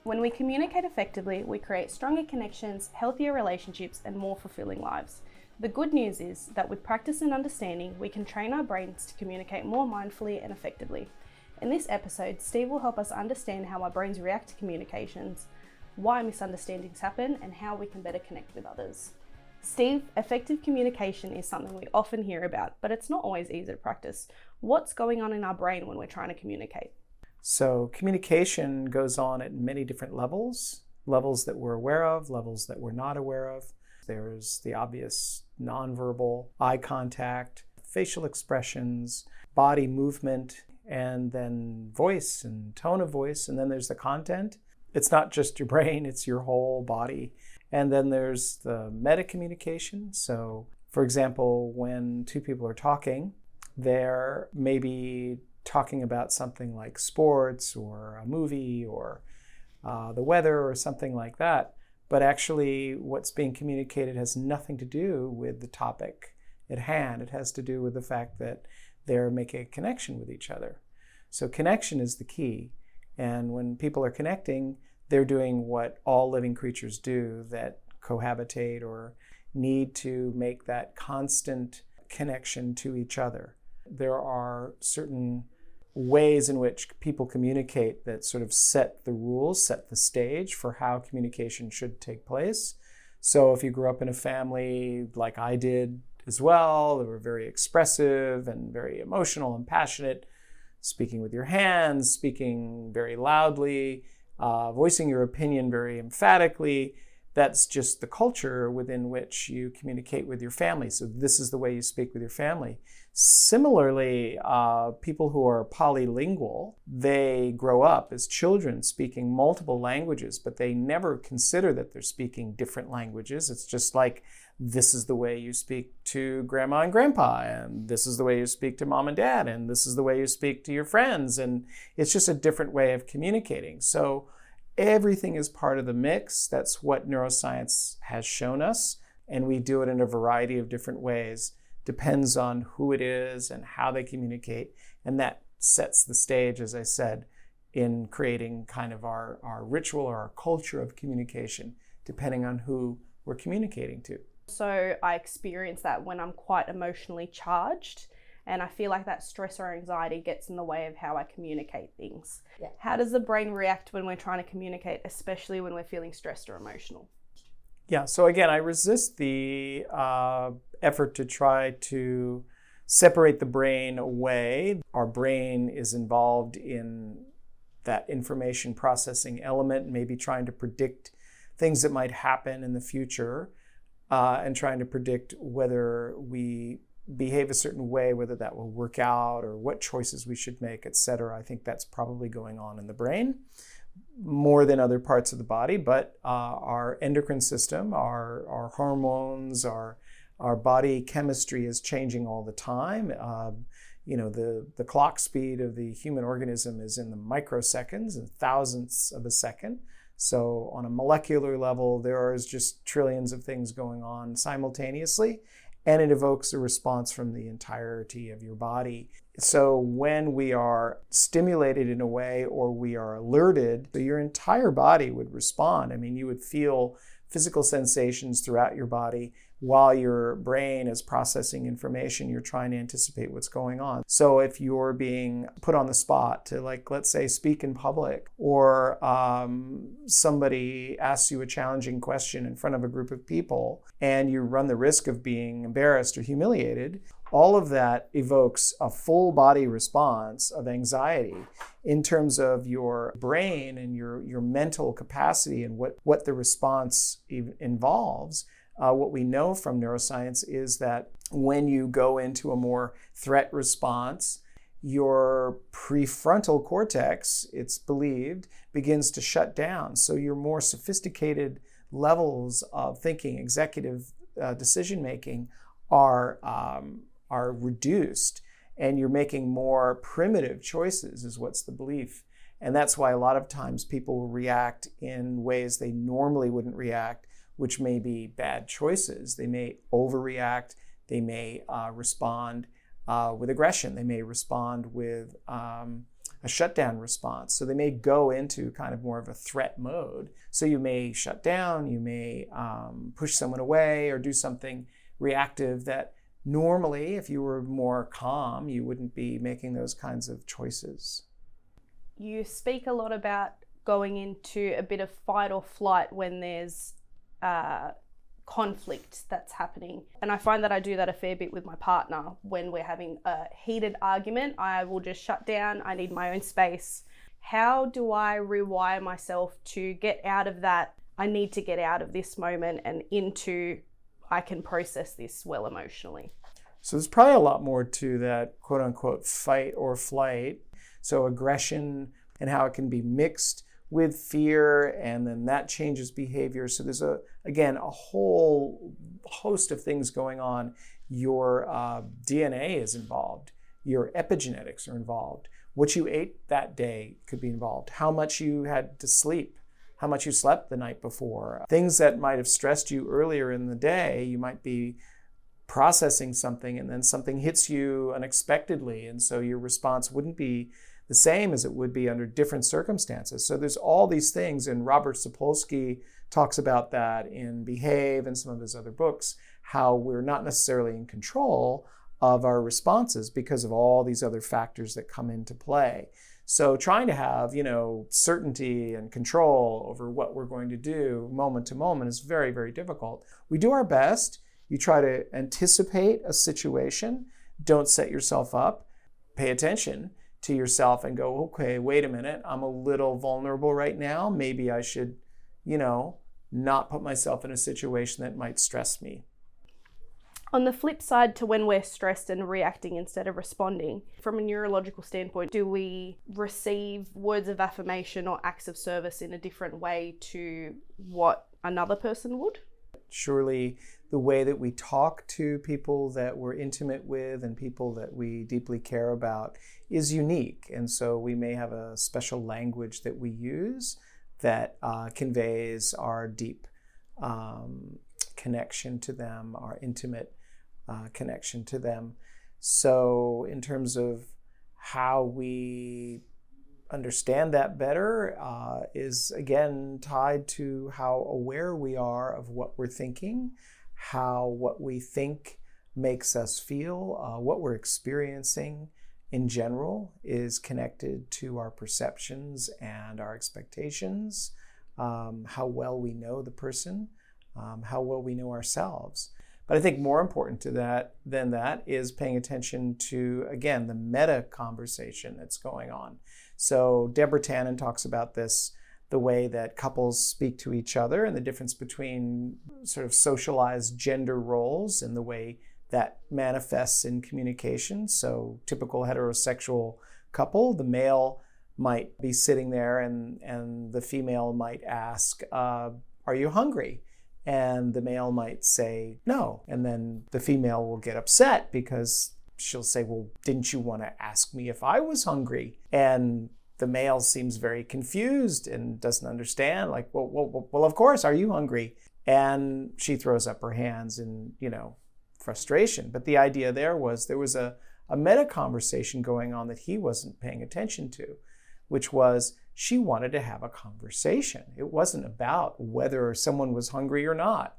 When we communicate effectively, we create stronger connections, healthier relationships, and more fulfilling lives. The good news is that with practice and understanding, we can train our brains to communicate more mindfully and effectively. In this episode, Steve will help us understand how our brains react to communications, why misunderstandings happen, and how we can better connect with others. Steve, effective communication is something we often hear about, but it's not always easy to practice. What's going on in our brain when we're trying to communicate? So communication goes on at many different levels that we're aware of, levels that we're not aware of. There's the obvious nonverbal, eye contact, facial expressions, body movement, and then voice and tone of voice. And then there's the content. It's not just your brain, it's your whole body. And then there's the meta-communication. So, for example, when two people are talking, they're maybe talking about something like sports or a movie or the weather or something like that. But actually what's being communicated has nothing to do with the topic at hand. It has to do with the fact that they're making a connection with each other. So connection is the key. And when people are connecting, they're doing what all living creatures do that cohabitate or need to make that constant connection to each other. There are certain ways in which people communicate that sort of set the rules, set the stage for how communication should take place. So if you grew up in a family like I did as well, they were very expressive and very emotional and passionate, speaking with your hands, speaking very loudly, voicing your opinion very emphatically. That's just the culture within which you communicate with your family. So this is the way you speak with your family. Similarly, people who are polylingual, they grow up as children speaking multiple languages, but they never consider that they're speaking different languages. It's just like, this is the way you speak to grandma and grandpa, and this is the way you speak to mom and dad, and this is the way you speak to your friends. And it's just a different way of communicating. So everything is part of the mix. That's what neuroscience has shown us. And we do it in a variety of different ways. Depends on who it is and how they communicate. And that sets the stage, as I said, in creating kind of our ritual or our culture of communication, depending on who we're communicating to. So I experience that when I'm quite emotionally charged, and I feel like that stress or anxiety gets in the way of how I communicate things. Yeah. How does the brain react when we're trying to communicate, especially when we're feeling stressed or emotional? Yeah, so again, I resist the effort to try to separate the brain away. Our brain is involved in that information processing element, maybe trying to predict things that might happen in the future, and trying to predict whether we behave a certain way, whether that will work out or what choices we should make, etc. I think that's probably going on in the brain more than other parts of the body, but our endocrine system, our hormones, our body chemistry is changing all the time. The clock speed of the human organism is in the microseconds and thousandths of a second. So on a molecular level, there is just trillions of things going on simultaneously, and it evokes a response from the entirety of your body. So when we are stimulated in a way or we are alerted, your entire body would respond. I mean, you would feel physical sensations throughout your body while your brain is processing information. You're trying to anticipate what's going on. So if you're being put on the spot to, like, let's say, speak in public, or somebody asks you a challenging question in front of a group of people and you run the risk of being embarrassed or humiliated, all of that evokes a full body response of anxiety in terms of your brain and your mental capacity and what the response involves. What we know from neuroscience is that when you go into a more threat response, your prefrontal cortex, it's believed, begins to shut down. So your more sophisticated levels of thinking, executive decision-making, are reduced, and you're making more primitive choices, is what's the belief. And that's why a lot of times people will react in ways they normally wouldn't react, which may be bad choices. They may overreact. They may respond with aggression. They may respond with a shutdown response. So they may go into kind of more of a threat mode. So you may shut down, you may push someone away or do something reactive that normally, if you were more calm, you wouldn't be making those kinds of choices. You speak a lot about going into a bit of fight or flight when there's conflict that's happening. And I find that I do that a fair bit with my partner. When we're having a heated argument, I will just shut down. I need my own space. How do I rewire myself to get out of that? I need to get out of this moment and into I can process this well emotionally. So there's probably a lot more to that quote unquote fight or flight. So aggression and how it can be mixed with fear, and then that changes behavior. So there's a whole host of things going on. Your DNA is involved. Your epigenetics are involved. What you ate that day could be involved. How much you had to sleep, how much you slept the night before. Things that might have stressed you earlier in the day, you might be processing something and then something hits you unexpectedly, and so your response wouldn't be the same as it would be under different circumstances. So there's all these things, and Robert Sapolsky talks about that in Behave and some of his other books, how we're not necessarily in control of our responses because of all these other factors that come into play. So trying to have, certainty and control over what we're going to do moment to moment is very, very difficult. We do our best. You try to anticipate a situation. Don't set yourself up. Pay attention to yourself and go, okay, wait a minute, I'm a little vulnerable right now. Maybe I should, not put myself in a situation that might stress me. On the flip side to when we're stressed and reacting instead of responding, from a neurological standpoint, do we receive words of affirmation or acts of service in a different way to what another person would? Surely the way that we talk to people that we're intimate with and people that we deeply care about is unique. And so we may have a special language that we use that conveys our deep connection to them, our intimate connection to them. So in terms of how we understand that better is again tied to how aware we are of what we're thinking, how what we think makes us feel, what we're experiencing in general is connected to our perceptions and our expectations, how well we know the person, how well we know ourselves. But I think more important to that than that is paying attention to, again, the meta conversation that's going on. So Deborah Tannen talks about this, the way that couples speak to each other and the difference between sort of socialized gender roles and the way that manifests in communication. So typical heterosexual couple, the male might be sitting there and the female might ask, are you hungry? And the male might say no. And then the female will get upset because she'll say, well, didn't you want to ask me if I was hungry? And the male seems very confused and doesn't understand, like, well, of course, are you hungry? And she throws up her hands in, frustration. But the idea there was a meta conversation going on that he wasn't paying attention to, which was she wanted to have a conversation. It wasn't about whether someone was hungry or not.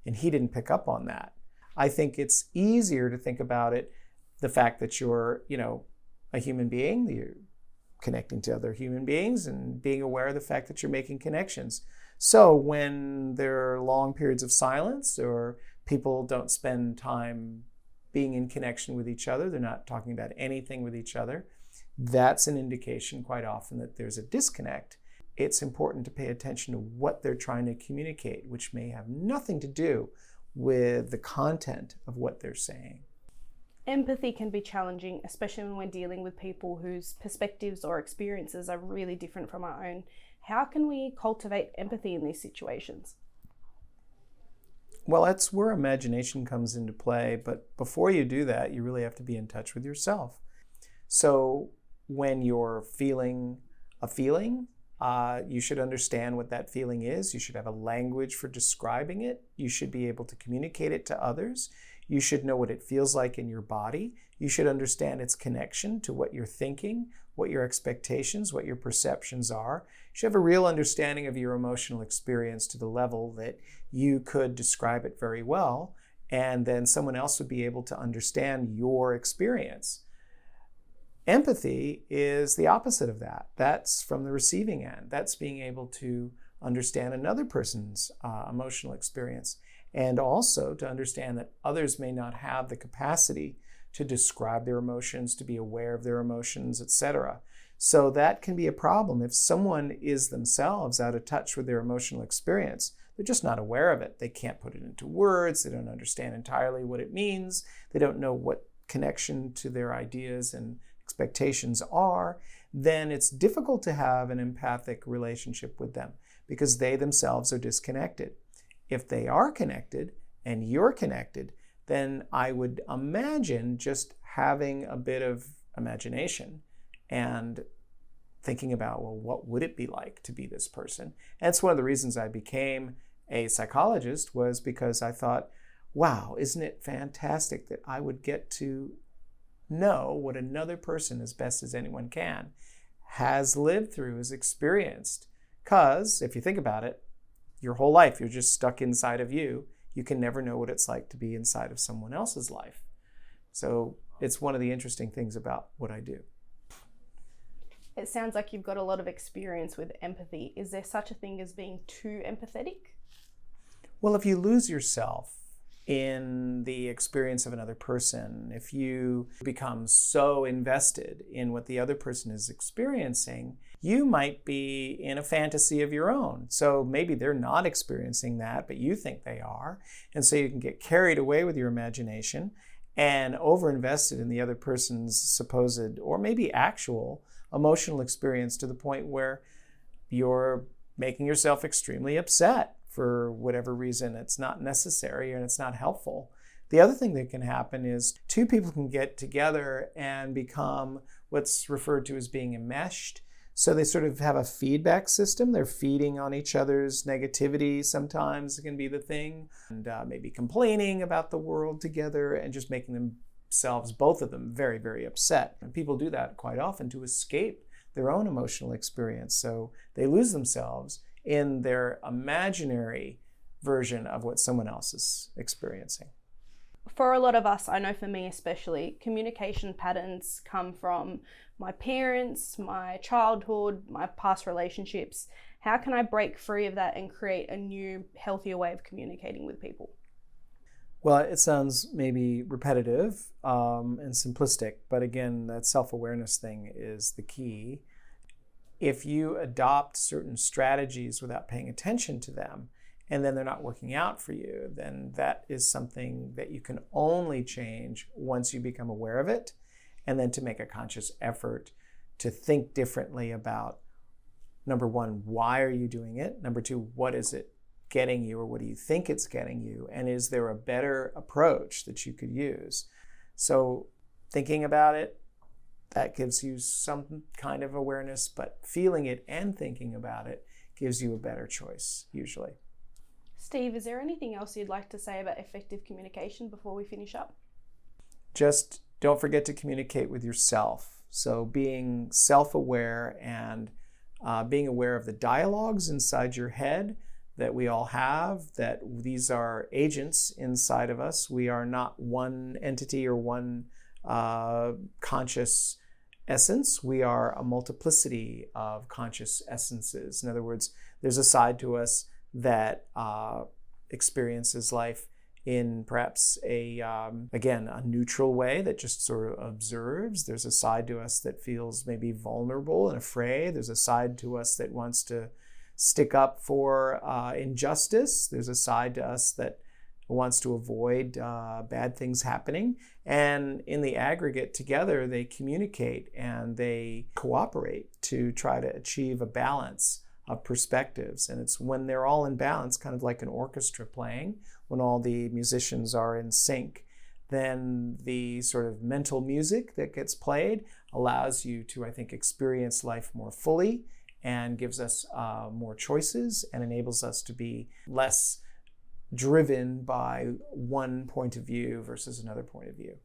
And he didn't pick up on that. I think it's easier to think about it, the fact that you're, a human being, you're connecting to other human beings and being aware of the fact that you're making connections. So when there are long periods of silence or people don't spend time being in connection with each other, they're not talking about anything with each other, that's an indication quite often that there's a disconnect. It's important to pay attention to what they're trying to communicate, which may have nothing to do with the content of what they're saying. Empathy can be challenging, especially when we're dealing with people whose perspectives or experiences are really different from our own. How can we cultivate empathy in these situations? Well, that's where imagination comes into play. But before you do that, you really have to be in touch with yourself. So when you're feeling a feeling, you should understand what that feeling is. You should have a language for describing it. You should be able to communicate it to others. You should know what it feels like in your body. You should understand its connection to what you're thinking, what your expectations, what your perceptions are. You should have a real understanding of your emotional experience to the level that you could describe it very well, and then someone else would be able to understand your experience. Empathy is the opposite of that. That's from the receiving end. That's being able to understand another person's emotional experience, and also to understand that others may not have the capacity to describe their emotions, to be aware of their emotions, etc. So that can be a problem if someone is themselves out of touch with their emotional experience. They're just not aware of it. They can't put it into words. They don't understand entirely what it means. They don't know what connection to their ideas and expectations are. Then it's difficult to have an empathic relationship with them because they themselves are disconnected. If they are connected and you're connected, then I would imagine just having a bit of imagination and thinking about, well, what would it be like to be this person? And it's one of the reasons I became a psychologist, was because I thought, wow, isn't it fantastic that I would get to know what another person, as best as anyone can, has lived through, has experienced. Because if you think about it, your whole life, you're just stuck inside of you. You can never know what it's like to be inside of someone else's life. So it's one of the interesting things about what I do. It sounds like you've got a lot of experience with empathy. Is there such a thing as being too empathetic? Well, if you lose yourself in the experience of another person, if you become so invested in what the other person is experiencing, you might be in a fantasy of your own. So maybe they're not experiencing that, but you think they are. And so you can get carried away with your imagination and overinvested in the other person's supposed, or maybe actual, emotional experience, to the point where you're making yourself extremely upset for whatever reason. It's not necessary and it's not helpful. The other thing that can happen is two people can get together and become what's referred to as being enmeshed. So they sort of have a feedback system. They're feeding on each other's negativity. Sometimes it can be the thing, and maybe complaining about the world together and just making themselves, both of them, very, very upset. And people do that quite often to escape their own emotional experience. So they lose themselves in their imaginary version of what someone else is experiencing. For a lot of us, I know for me especially, communication patterns come from my parents, my childhood, my past relationships. How can I break free of that and create a new, healthier way of communicating with people? Well, it sounds maybe repetitive and simplistic, but again, that self-awareness thing is the key. If you adopt certain strategies without paying attention to them, and then they're not working out for you, then that is something that you can only change once you become aware of it, and then to make a conscious effort to think differently about, number one, why are you doing it? Number two, what is it getting you, or what do you think it's getting you? And is there a better approach that you could use? So thinking about it, that gives you some kind of awareness, but feeling it and thinking about it gives you a better choice, usually. Steve, is there anything else you'd like to say about effective communication before we finish up? Just don't forget to communicate with yourself. So being self-aware and being aware of the dialogues inside your head that we all have, that these are agents inside of us. We are not one entity or one conscious essence. We are a multiplicity of conscious essences. In other words, there's a side to us that experiences life in perhaps again, a neutral way that just sort of observes. There's a side to us that feels maybe vulnerable and afraid. There's a side to us that wants to stick up for injustice. There's a side to us that wants to avoid bad things happening. And in the aggregate together, they communicate and they cooperate to try to achieve a balance of perspectives. And it's when they're all in balance, kind of like an orchestra playing, when all the musicians are in sync, then the sort of mental music that gets played allows you to, I think, experience life more fully and gives us more choices and enables us to be less driven by one point of view versus another point of view.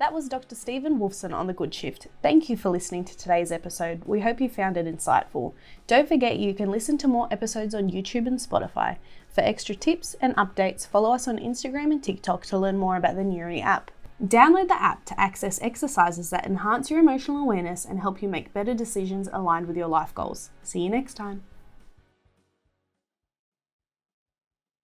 That was Dr. Stephen Wolfson on The Good Shift. Thank you for listening to today's episode. We hope you found it insightful. Don't forget you can listen to more episodes on YouTube and Spotify. For extra tips and updates, follow us on Instagram and TikTok to learn more about the Neuri app. Download the app to access exercises that enhance your emotional awareness and help you make better decisions aligned with your life goals. See you next time.